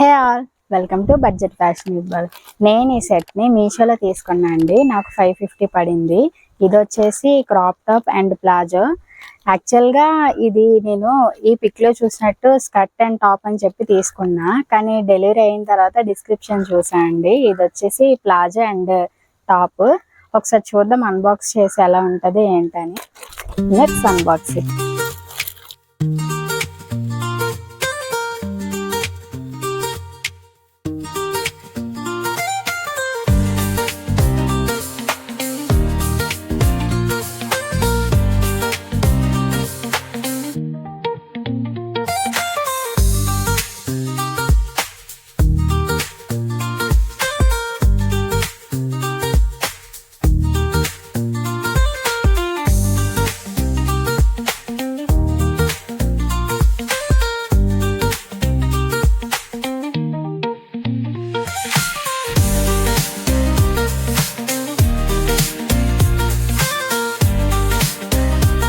Hey all, welcome to budget fashion with ball. నేను ఈ సెట్ని మీషోలో తీసుకున్నా అండి. నాకు 550 పడింది. ఇది వచ్చేసి క్రాప్ టాప్ అండ్ ప్లాజో. యాక్చువల్గా ఇది నేను ఈ పిక్లో చూసినట్టు స్కర్ట్ అండ్ టాప్ అని చెప్పి తీసుకున్నా, కానీ డెలివరీ అయిన తర్వాత డిస్క్రిప్షన్ చూసాను అండి. ఇది వచ్చేసి ప్లాజో అండ్ టాప్. ఒకసారి చూద్దాం అన్బాక్స్ చేసి ఎలా ఉంటుంది ఏంటని. Let's unbox it.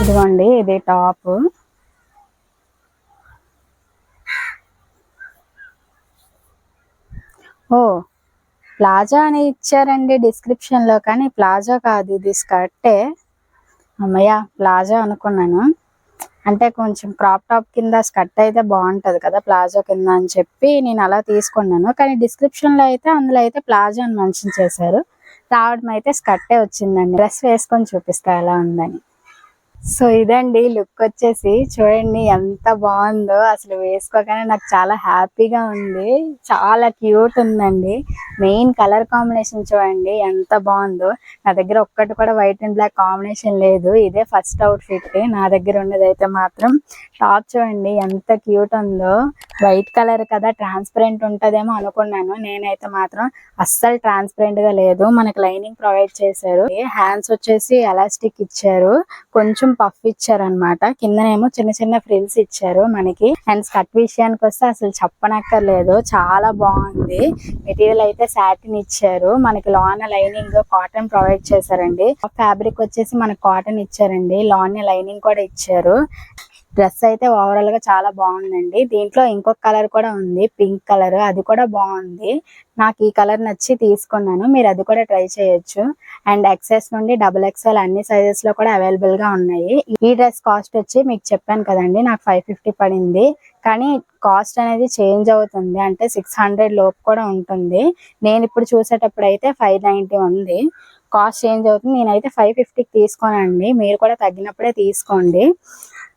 ఇదిగోండి, ఇది టాప్. ఓ, ప్లాజా అని ఇచ్చారండి డిస్క్రిప్షన్ లో, కానీ ప్లాజా కాదు, ఇది స్కర్టే. అమ్మయ్య, ప్లాజా అనుకున్నాను. అంటే కొంచెం క్రాప్ టాప్ కింద స్కర్ట్ అయితే బాగుంటది కదా ప్లాజో కింద అని చెప్పి నేను అలా తీసుకున్నాను. కానీ డిస్క్రిప్షన్ లో అయితే అందులో అయితే ప్లాజో అని మెన్షన్ చేశారు. రావడం అయితే స్కర్టే వచ్చిందండి. డ్రెస్ వేసుకొని చూపిస్తా ఎలా ఉందని. సో ఇదండి లుక్ వచ్చేసి. చూడండి ఎంత బాగుందో, అసలు వేసుకోగానే నాకు చాలా హ్యాపీగా ఉంది. చాలా క్యూట్ ఉందండి. మెయిన్ కలర్ కాంబినేషన్ చూడండి ఎంత బాగుందో. నా దగ్గర ఒక్కటి కూడా వైట్ అండ్ బ్లాక్ కాంబినేషన్ లేదు. ఇదే ఫస్ట్ అవుట్ఫిట్ నా దగ్గర ఉన్నది. అయితే మాత్రం టాప్ చూడండి ఎంత క్యూట్ ఉందో. వైట్ కలర్ కదా, ట్రాన్స్పరెంట్ ఉంటదేమో అనుకున్నాను. నేనైతే మాత్రం అస్సలు ట్రాన్స్పరెంట్ గా లేదు. మనకి లైనింగ్ ప్రొవైడ్ చేశారు. హ్యాండ్స్ వచ్చేసి ఎలాస్టిక్ ఇచ్చారు, కొంచెం పఫ్ ఇచ్చారు అనమాట. కిందనేమో చిన్న చిన్న ఫ్రిల్స్ ఇచ్చారు మనకి. అండ్ స్కర్ట్ విషయానికి వస్తే అసలు చెప్పనక్కర్లేదు, చాలా బాగుంది. మెటీరియల్ అయితే సాటిన్ ఇచ్చారు. మనకి లాన్ లైనింగ్ కాటన్ ప్రొవైడ్ చేశారండి. ఫ్యాబ్రిక్ వచ్చేసి మనకి కాటన్ ఇచ్చారండి. లాన్ లైనింగ్ కూడా ఇచ్చారు. డ్రెస్ అయితే ఓవరాల్ గా చాలా బాగుందండి. దీంట్లో ఇంకొక కలర్ కూడా ఉంది, పింక్ కలర్. అది కూడా బాగుంది. నాకు ఈ కలర్ నచ్చి తీసుకున్నాను. మీరు అది కూడా ట్రై చేయొచ్చు. అండ్ ఎక్సెస్ నుండి XXL అన్ని సైజెస్ లో కూడా అవైలబుల్ గా ఉన్నాయి. ఈ డ్రెస్ కాస్ట్ వచ్చి మీకు చెప్పాను కదండి, నాకు 550 పడింది. కానీ కాస్ట్ అనేది చేంజ్ అవుతుంది, అంటే 600 లోపు కూడా ఉంటుంది. నేను ఇప్పుడు చూసేటప్పుడు అయితే 590 ఉంది. కాస్ట్ చేంజ్ అవుతుంది. నేనైతే 550కి తీసుకోనండి. మీరు కూడా తగ్గినప్పుడే తీసుకోండి.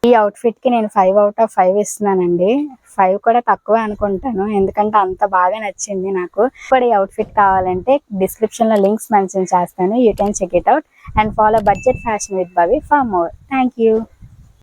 ఈ అవుట్ఫిట్ కి నేను 5 out of 5 ఇస్తున్నానండి. 5 కూడా తక్కువే అనుకుంటాను, ఎందుకంటే అంత బాగా నచ్చింది నాకు. ఇప్పుడు ఈ అవుట్ఫిట్ కావాలంటే డిస్క్రిప్షన్ లో లింక్స్ మెన్షన్ చేస్తాను. You can check it out and follow budget fashion with Bhavi for more. Thank you.